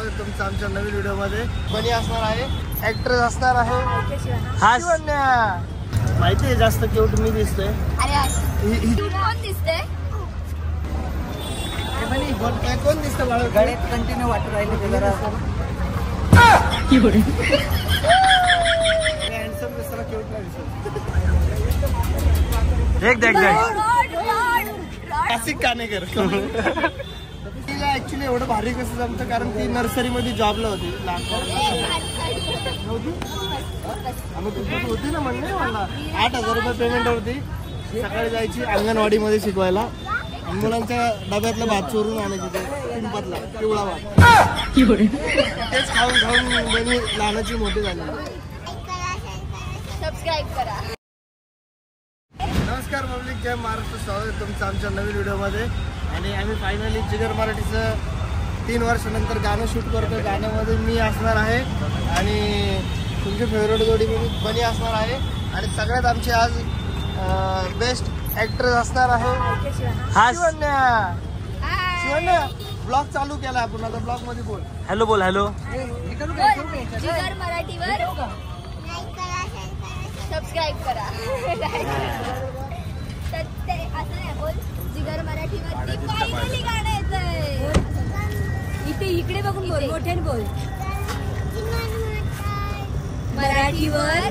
स्वागत तुमचं आमच्या नवीन व्हिडिओ मध्ये। बनी असणार आहे, ऍक्ट्रेस असणार आहे। हा माहिती आहे जास्त क्यूट मी दिसतोय। कोण दिसतंय? बनी काय कोण दिसतं मला गळ्यात कंटिन्यू वाटत राहिले जरा हँडसम दिसला क्यूट नाही दिसत। एक देख क्लासिक कानेकर। तिला ऍक्च्युली एवढं भारी कसं जमतं कारण ती नर्सरी मध्ये जॉबला होती होती ना म्हणणे मला 8,000 रुपये पेमेंट होती। सकाळी जायची अंगणवाडी मध्ये शिकवायला, मुलांच्या डब्यातला भात चोरून आणायची पिंपातला पिवळा भात, तेच खाऊन खाऊन बनी लहानाची मोठी झाली। सबस्क्राइब करा। नमस्कार पब्लिक, जय महाराष्ट्र, स्वागत तुमचं आमच्या नवीन व्हिडिओ मध्ये। आणि आम्ही फायनली जिगर मराठीचं 3 वर्षानंतर गाणं शूट करतो। गाण्यामध्ये मी असणार आहे आणि तुमची फेवरेट जोडी बनी असणार आहे आणि सगळ्यात आमची आज बेस्ट ऍक्ट्रेस असणार आहे। हा शिवन्या ब्लॉग चालू केला आपण, आता ब्लॉग मध्ये बोल। हॅलो बोल, हॅलो। जिगर मराठीवर सबस्क्राइब करा। तर ते असं नाही बोल, जिगर मराठीवरती फायनली गाणं येतंय। इथे इकडे बघून बोल, मोठ्याने बोल। मराठीवर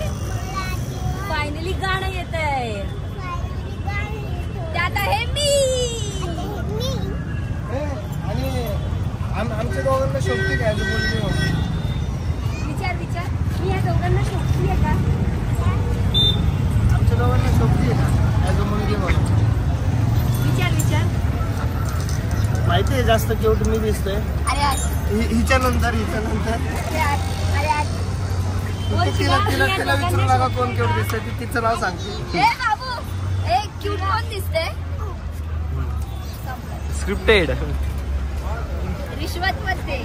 फायनली गाणं येतंय, त्यात आहे मी। आणि आमच्या दोघांना शोभती काय बोलली? विचार विचार, मी या दोघांना शोभती आहे का? आमच्या दोघांना शोभती आहे का ॲज अ मुलगी म्हणून? विचार विचार। माहिती आहे जास्त क्यूट मी दिसतोय। अरे हिच्या नंतर तिला विचारू नका कोण क्यूट दिसतंय, ती तिचं नाव सांगते। ए बाबू, ए क्यूट कोण दिसतंय? स्क्रिप्टेड रिश्वत मध्ये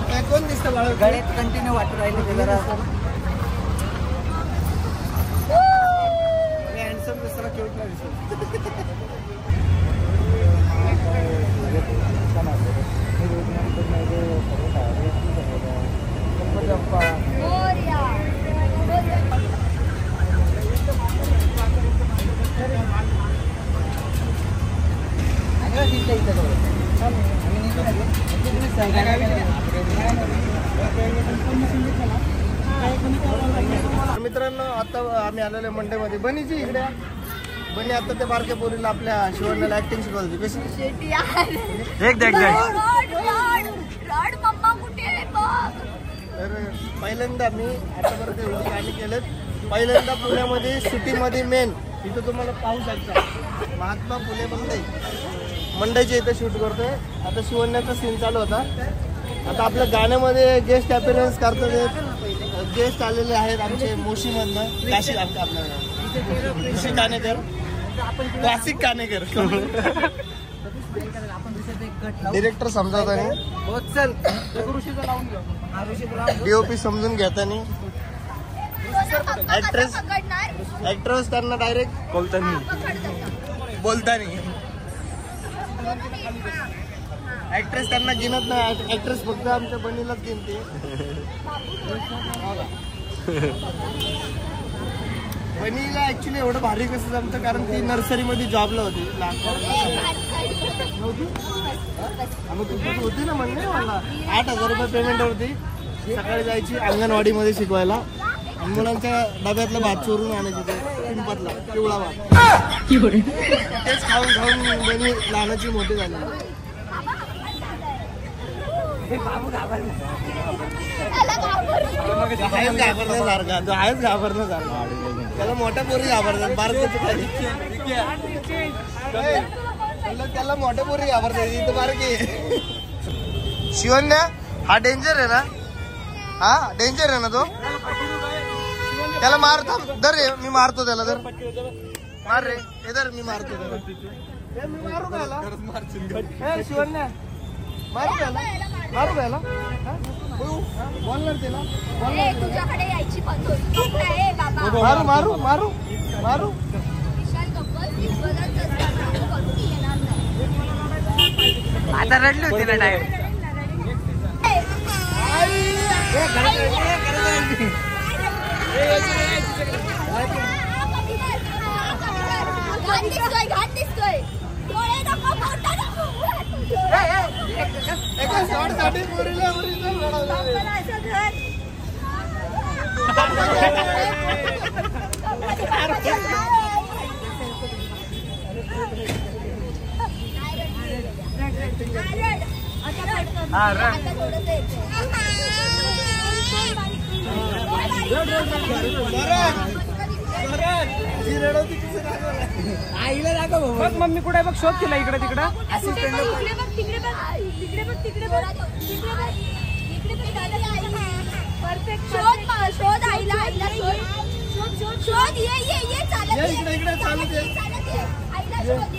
काय कोण दिसतं बाळा गळ्यात कंटिन्यू वाटत राहिले जरा हँडसम दिसला क्यूट नाही दिसत। मित्रांनो, आता आम्ही आलेलो मंडे मध्ये बनीची इकडे। बनी आता त्या बारक्या पोरीला आपल्या शिवण्याला ऍक्टिंग शिकवली कशी। तर पहिल्यांदा मी आतापर्यंत एवढी गाणी केलेत। पहिल्यांदा पुण्यामध्ये सिटीमध्ये मेन इथं तुम्हाला पाहू शकता महात्मा फुले मंडईच्या इथं शूट करतोय। आता शिवण्याचा सीन चालू होता। आता आपल्या गाण्यामध्ये गेस्ट अपीअरन्स करतात, गेस्ट आलेले आहेत आमचे मोशीमधनं काशी, आपल्या ऋषी कानेकर, क्लासिक कानेकर डिरेक्टर समजावताना, डीओपी समजून घेताना, ऍक्ट्रेस त्यांना डायरेक्ट बोलताना ऍक्ट्रेस त्यांना गिनत नाही, ऍक्ट्रेस फक्त आमच्या बनीलाच गिनते। बनीला ऍक्च्युली एवढं भारी कसं जमतं कारण ती नर्सरी मध्ये जॉबला होती होती ना म्हणणे मला 8,000 रुपये पेमेंट होती। सकाळी जायची अंगणवाडी मध्ये शिकवायला, मुलांच्या डब्यातला भात चोरून आणायची पिंपातला पिवळा भात, तेच खाऊन खाऊन बनी लहानाची मोठी झाली। घाबरण्यासारखा तो आहेच घाबरण्यासारखा, त्याला मोठ्या पोरी घाबरतात, बारक्याचं त्याला मोठ्या पोरी घाबरतात, इथं बारकी। शिवन्या हा डेंजर आहे ना, हा डेंजर आहे ना तो, त्याला मार, धर रे मी मारतो त्याला, धर मार रे, हे धर मी मारतो त्याला, मी मारू का शिवन्या, मारू त्याला, मारू त्याला, बोलणार त्याला, तुझ्याकडे यायची पद्धत आहे बाबा। मारू मारू मारू मारू विशाल कपल आता रडली होती ना टाइम. घाट दिसतोय. डोळे नको, मोठा नको. एका शॉटसाठी पोरीला ओरिजिनल रडवलं. असं घर. आईला दाखव बघ. मम्मी कुठे बघ, शोध केला इकडे तिकडं. शोध आईला, आईला शोध. शोध ये चालत ये. इकडे चालत ये. आईला शोध.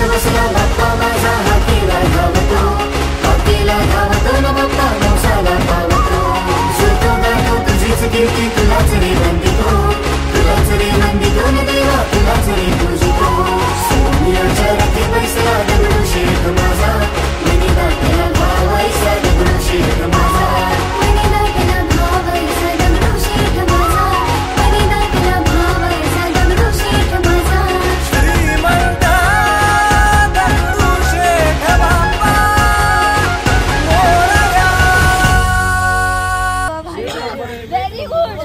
बसला बाप्पा माझा हातीला धावतो, हातीला धावतो ना बाप्पा नवसाला धावतो. झुलतो गातो तुझीच कीर्ती, तुलाच रे वंदितो, तुलाच रे वंदितो न देवा, तुलाच रे पूजितो. सोनियाच्या रथी बैसला दगडूशेठ माझा, मनी दाटेला भाव ऐसा दगडूशेठ माझा. मनी दाटेला भाव ऐसा दगडूशेठ माझा, मनी दाटेला भाव ऐसा दगडूशेठ माझा. श्रीमंत व्हेरी गुड.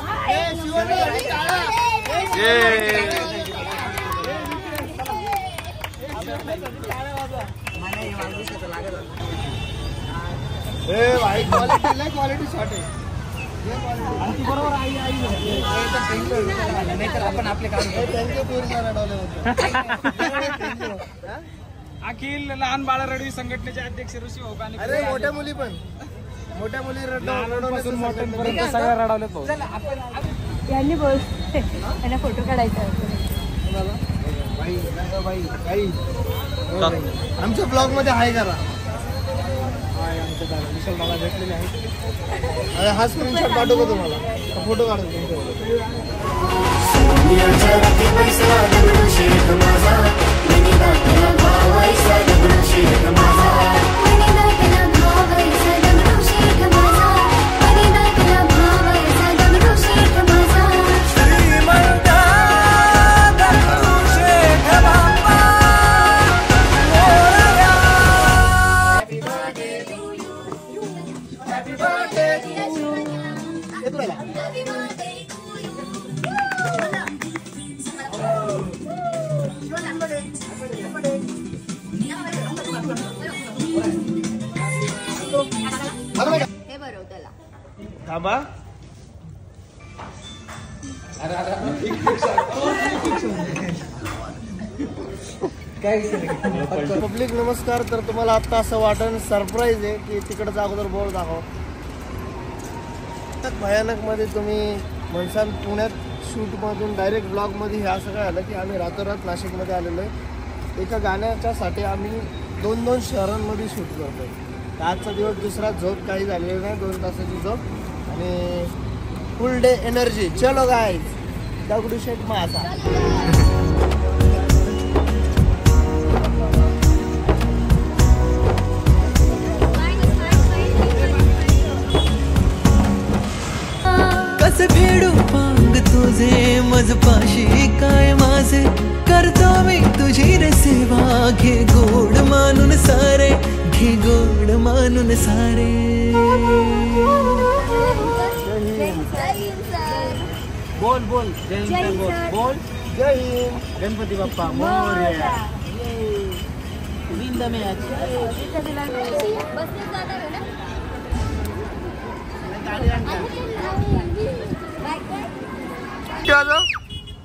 भाई क्वालिटी शॉट आहे. बरोबर आई नाही तर आपण आपले काम. थँक्यू पोरीला रडवलं. अखिल लहान बाळ रडवी संघटनेचे अध्यक्ष ऋषी होकाने. अरे मोठ्या मुली पण, मोठ्या मुली लहानपासून मोठ्यांपर्यंत सगळ्या रडवलेत भाऊ. यांनी बोल, त्यांना फोटो काढायचा. आमच्या ब्लॉग मध्ये हाय करा. विशाल मला भेटलेले आहेत. अरे हा स्क्रीनशॉट पाठवतो तुम्हाला, फोटो काढतो. सोनियाच्या रथी बैसला दगडूशेठ माझा, मनी दाटेला भाव ऐसा दगडूशेठ माझा. मनी दाटेला भाव ऐसा दगडूशेठ माझा, मनी दाटेला भाव ऐसा दगडूशेठ माझा. Shrimant Dagdusheth Bappa Morya. Happy birthday to you, happy birthday to you. हे बरोबर त्याला. थांबा. पब्लिक नमस्कार. तर तुम्हाला आता असं वाटण सरप्राईज आहे की तिकडचं अगोदर बोर्ड दाखव. भयानक मध्ये तुम्ही म्हणसाल पुण्यात शूटमधून डायरेक्ट ब्लॉगमध्ये हे असं काय आलं की आम्ही रातोरात नाशिकमध्ये आलेलो आहे. एका गाण्याच्यासाठी आम्ही 2-2 शहरांमध्ये शूट करतो. तर आजचा दिवस दुसरा, झोप काही झालेली नाही, 2 तासाची झोप आणि फुल डे एनर्जी. चलो गाईज, दगडूशेठ माझा. कसे फेडू पांग तुझे मजपाशी काय माझे, करतो मी तुझी रे सेवा. घे गोड मानून सारे, घे गोड मानून सारे. बोल बोल जय हिंद. बोल बोल जय हिंद. गणपती बाप्पा मोरया. विंद में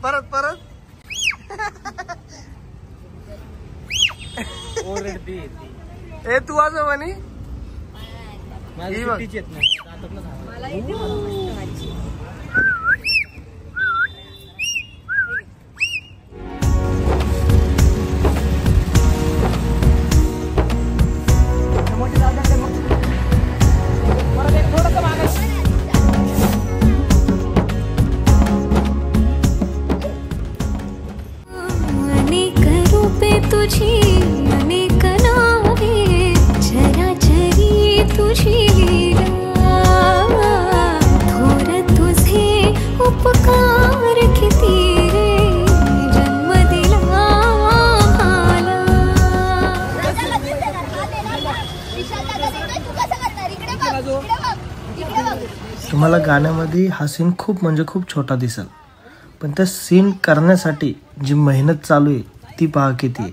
परत परत ओरडती ए तू आज म्हणी माझी सुट्टीची येत नाही. मोठी तुम्हाला गाण्यामध्ये हा सीन खूप म्हणजे खूप छोटा दिसेल, पण त्या सीन करण्यासाठी जी मेहनत चालू आहे ती पहा किती आहे.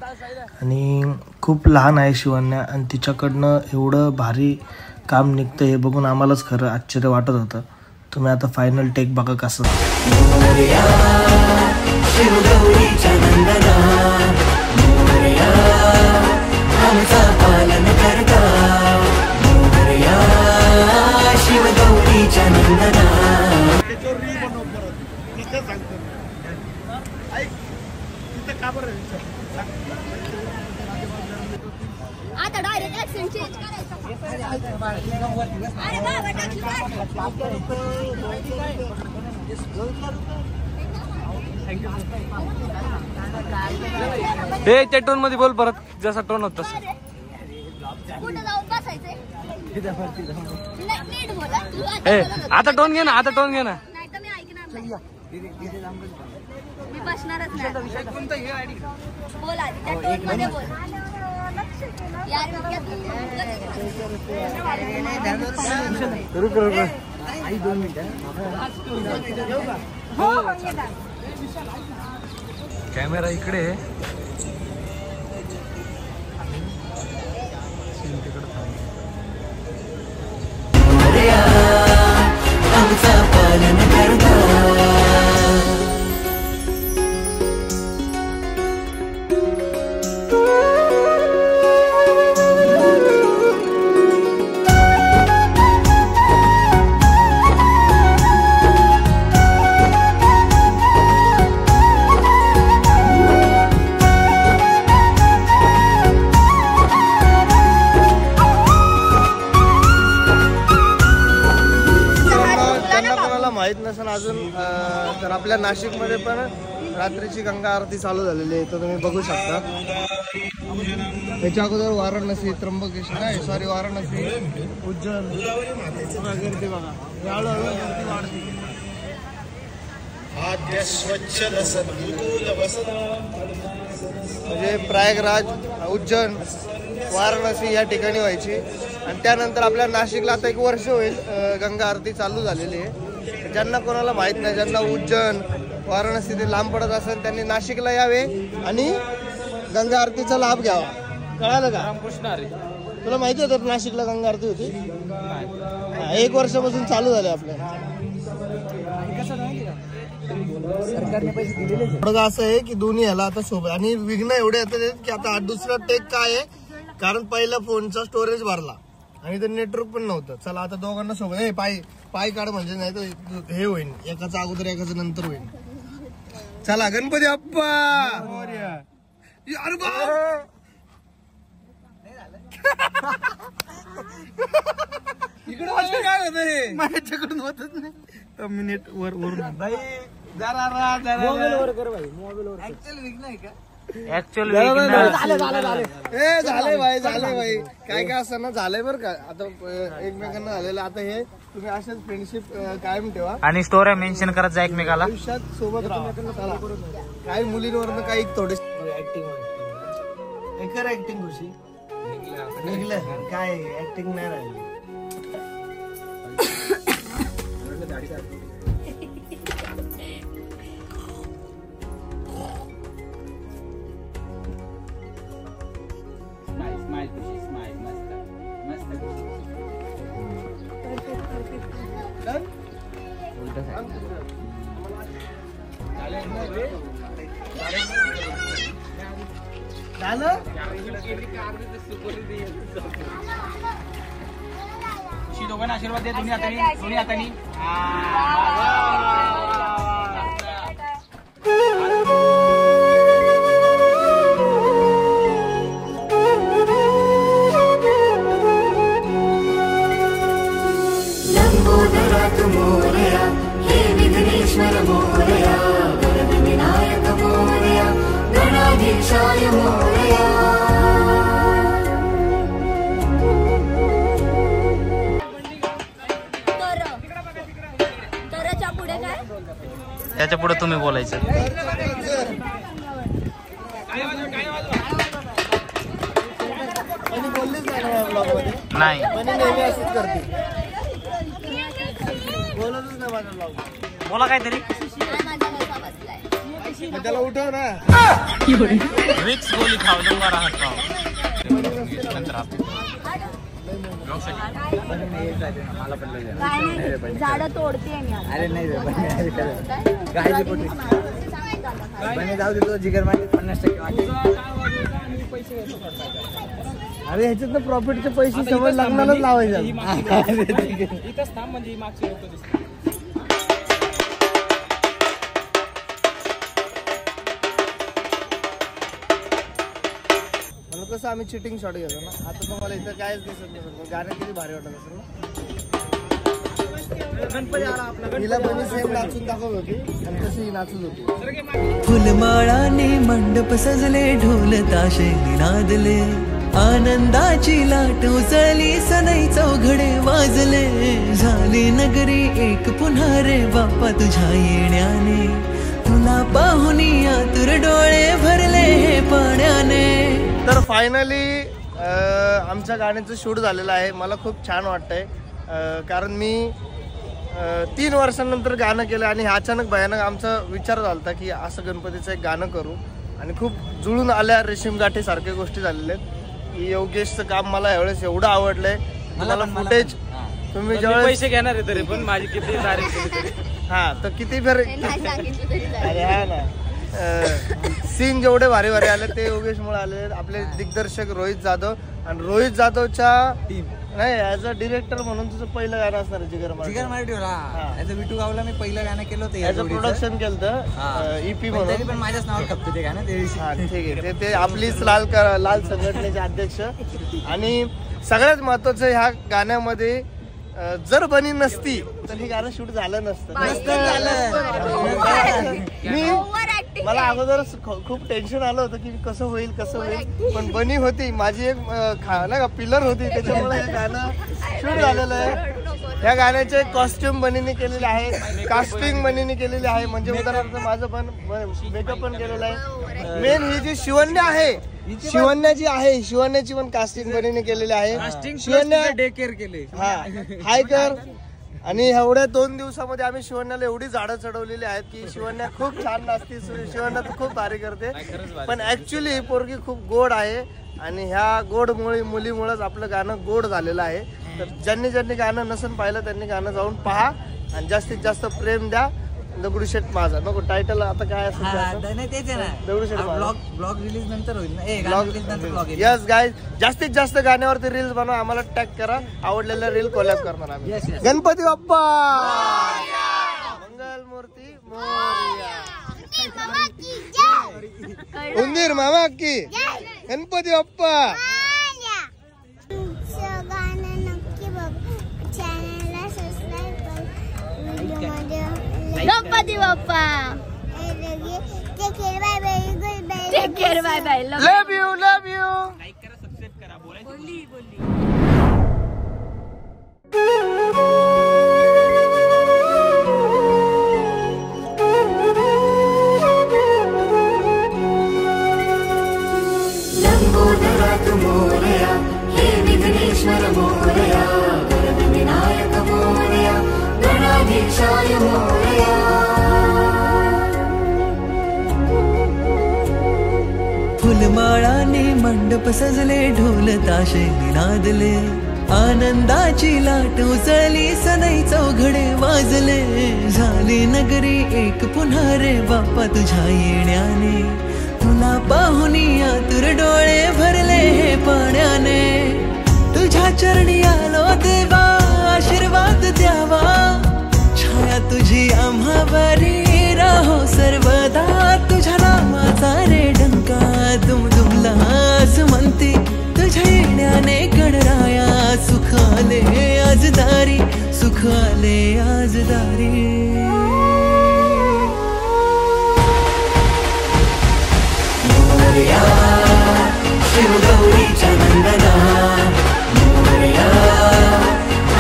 आणि खूप लहान आहे शिवन्या आणि तिच्याकडनं एवढं भारी काम निघतं हे बघून आम्हालाच खरं आश्चर्य वाटत होतं. तुम्ही आता फायनल टेक बघा कसं. आता डायरेक्ट ऍक्सेंट चेंज करायचा. अरे बाबा टाकली हे त्या टोन मध्ये बोल परत, जसा टोन होता तसा. कुठं जाऊन बसायचंय? नीट बोला तू. आता टोन घे ना, आता टोन घे ना. नाही तर मी ऐकणार नाही. मी बसणारच नाही. बोल आधी त्या टोन मध्ये बोल. यार कॅमेरा इकडे माहित नसेल अजून तर आपल्या नाशिकमध्ये पण रात्रीची गंगा आरती चालू झालेली आहे, तर तुम्ही बघू शकता. त्याच्या अगोदर वाराणसी, त्र्यंबकेश्वर नाही सॉरी वाराणसी, उज्जैन गर्दी बघा. हळूहळू गर्दी वाढते. म्हणजे प्रयागराज, उज्जैन, वाराणसी या ठिकाणी व्हायची. आणि त्यानंतर आपल्या नाशिकला आता 1 वर्ष होईल गंगा आरती चालू झालेली आहे. ज्यांना कोणाला माहित नाही, ज्यांना उज्जैन, वाराणसी ते लांब पडत असेल त्यांनी नाशिकला यावे आणि गंगा आरतीचा लाभ घ्यावा. कळालं का? तुला माहिती होतं नाशिकला गंगा आरती होती? 1 वर्षापासून चालू झाले आपल्या. थोडं असं आहे की दोन्ही ह्याला आता सोबत आणि विघ्न एवढे येतात की आता दुसरा टेक काय आहे, कारण पहिला फोनचा स्टोरेज भरला आणि ते नेटवर्क पण नव्हतं. चला आता दोघांना सोबत हे पाय काढ म्हणजे नाही तर हे होईल, एकाचा अगोदर एकाचं नंतर होईल. चला गणपती बाप्पा. अरे इकडे काय होत रे, माझ्याकडून होतच नाही. मी नेट वरून भाई झाले भाई काय असं ना झालंय बरं का. आता एकमेकांना झालेलं. आता हे तुम्ही अशाच फ्रेंडशिप कायम ठेवा आणि स्टोऱ्या मेन्शन करत जा एकमेकाला. आयुष्यात सोबत राहा. काही मुलींवरनं काही थोडे ऍक्टिंग ऍक्टिंग खुशी निघलं काय ऍक्टिंग नाही राहिली. दोघांना आशीर्वाद द्या दोन्ही हातानी. लंबोदरा तू मोरया, हे विघ्नेश्वर मोरया, वरद विनायक मोरया, गणाधीशाय मोरया. त्याच्या पुढे तुम्ही बोलायचं. नाही नाही नेहमी असंच करते. बोलतच नाही माझा ब्लॉग. बोला काहीतरी. नाही, माझा नसा बसलाय. मग त्याला उठव ना. विक्स गोली खाऊ दूंगा राहत खाऊ. काय नाही झाडं तोडते मी आता. अरे नाही रे गायची पोटी बने जाऊ देतो जिगर मागे 50% वाटे. अरे ह्याच्यात प्रॉफिटचे पैसे समज लग्नालाच लावायचे. इथंच थांब म्हणजे मागचे लोक दिसतात. कसं आम्ही चिटिंग शॉट घेतो ना. आता तुम्हाला इथं कायच दिसत नाही. गाणं किती भारी वाटत असेल ना. गणपती आला आपला. हिला पण सेम नाचून दाखवत होती आणि तशी नाचत होती. फुलमाळाने मंडप सजले, ढोल ताशे निनादले, आनंदाची लाट उचलली, सनई चौघडे वाजले, झाली नगरी एक पुन्हा रे बाप्पा तुझ्या येण्याने, तुला पाहुनी आतुर डोळे भरले पाण्याने. तर फायनली आमच्या गाण्याचं शूट झालेलं आहे. मला खूप छान वाटतंय कारण मी 3 वर्षांनंतर गाणं केलं आणि अचानक भयानक आमचा विचार झाला होता की असं गणपतीचं एक गाणं करू आणि खूप जुळून आल्या रेशीम गाठी सारख्या गोष्टी झालेल्या आहेत. योगेशचं काम मला यावेळेस एवढं आवडलंय. मला फुटेज तुम्ही ज्यावेळेस पैसे घेणार आहे तरी पण माझी किती तारीफ केली तरी. हा तर किती फेर नाही सांगितलं तरी चालेल. अरे हा ना सीन जेवढे भारी भारी आले ते योगेशमुळे आले. आपले दिग्दर्शक रोहित जाधव आणि रोहित जाधवच्या टीम नाही ऍज अ डिरेक्टर म्हणून तुझं पहिलं गाणं असणार जिगर जिगर मार्टीवर. ऍज अ विटू गावला मी पहिलं गाणं केलं होतं. ऍज अ प्रोडक्शन केलं EP म्हणून. पण माझ्याच नावावर खपते ते गाणं ते. हा ठीक आहे. ते आपलीच लाल संघटनेचे अध्यक्ष. आणि सगळ्यात महत्वाचं ह्या गाण्यामध्ये जर बनी नसती तर हे गाणं शूट झालं नसतं. मला अगोदरच खूप टेन्शन आलं होतं की कसं होईल पण बनी होती माझी एक नाही का पिलर होती त्याच्यामुळे हे गाणं शूट झालेलं आहे. ह्या गाण्याचे कॉस्ट्युम बनीने केलेले आहे, कास्टिंग बनीने केलेली आहे. म्हणजे उदाहरणार्थ माझं पण मेकअप पण केलेलं आहे. मेन ही जी शिवण्या आहे शिवण्याची पण कास्टिंग बनीने केलेली आहे. शिवण्या डे केअर केले. हा हाय कर. आणि एवढ्या 2 दिवसामध्ये आम्ही शिवण्याला एवढी झाडं चढवलेली आहेत की शिवण्या खूप छान नाचते. शिवण्या तर खूप भारी करते पण ऍक्च्युली पोरगी खूप गोड आहे आणि ह्या गोड मुलीमुळेच आपलं गाणं गोड झालेलं आहे. तर ज्यांनी गाणं नसून पाहिलं त्यांनी गाणं जाऊन पहा आणि जास्तीत जास्त प्रेम द्या. दगडूशेठ माझा नको टायटल आता काय असेल नाही तेच आहे ना. दगडूशेठ माझा ब्लॉग रिलीज नंतर होईल ना. यस गाईज जास्तीत जास्त गाण्यावरती रील्स बनवा. आम्हाला टॅग करा. आवडलेल्या रील कोलॅब करणार आम्ही. गणपती बाप्पा मंगल मूर्ती मोरया. उंदीर मामा की Ganpati Bappa. Ganpati Bappa. Take care. Bye bye. Love you. Like करा, सबस्क्राईब करा. बोलली लंबोदरा तू मोरया, हे विघ्नेश्वर मोरया, वरद विनायक मोरया, गणाधीशाय मोरया. फुलमाळाने मंडप सजले, ढोल ताशे निनादले, आनंदाची लाट उचलली, सनई चौघडे वाजले, झाली नगरी एक पुन्हा रे बाप्पा तुझ्या येण्याने, तुला पाहुनी आतुर डोळे भरले पाण्याने. तुझ्या चरणी आलो देवा, आशीर्वाद द्यावा, छाया तुझी आम्हावरी राहो सर्वदा. तुझ्या नामाचा रे डंका दुमदुमला आज म्हणते, तुझ्या येण्याने गणराया सुख आले आज दारी, सुख आले आज दारी. मोरया शिवगौरीच्या नंदना, मोरया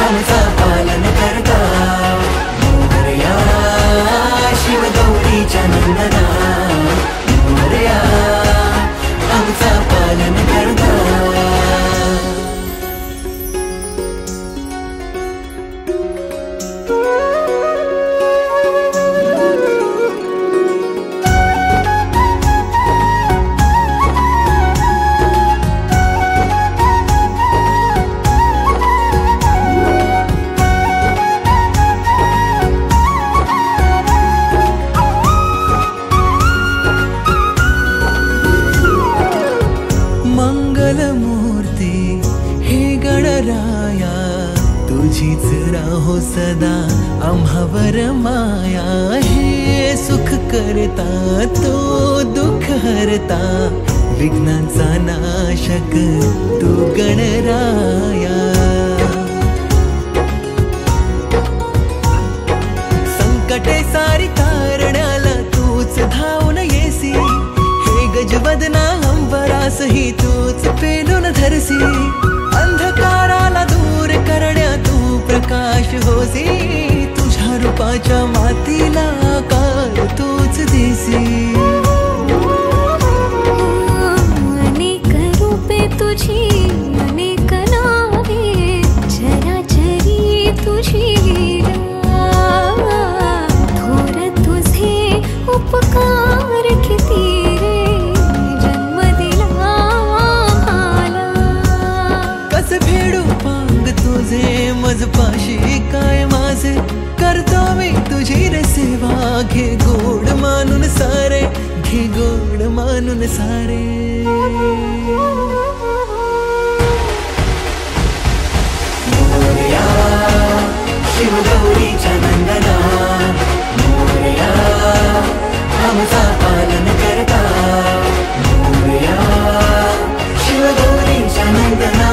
आमचा पालन करता, मोरया शिवगौरीच्या नंदना, मोरया आमचा पालन करता. माया हे सुख करता तो दुःख हरता विघ्नांचा नाशक तू गणराया संकटे सारी तारण्याला तूच धावून येसी हे गजवदना अंबरासही तूच पेलून धरसी अंधकाराला दूर करण्या तू प्रकाश होसी तुझ्या रूपाच्या मातीला आकार तूच देसी अनेक रूपे तुझी अनेक नावे चराचरी तुझी लीला थोर तुझे उपकार किती रे जन्म दिला आम्हाला कस फेडू पांग तुझे मजपाशी काय माझे करतो मी तुझी रे सेवा घे गोड मानून सारे घे गोड मानून सारे मोरया शिवगौरीच्या नंदना मोरया आमचा पालन करता मोरया शिवगौरीच्या नंदना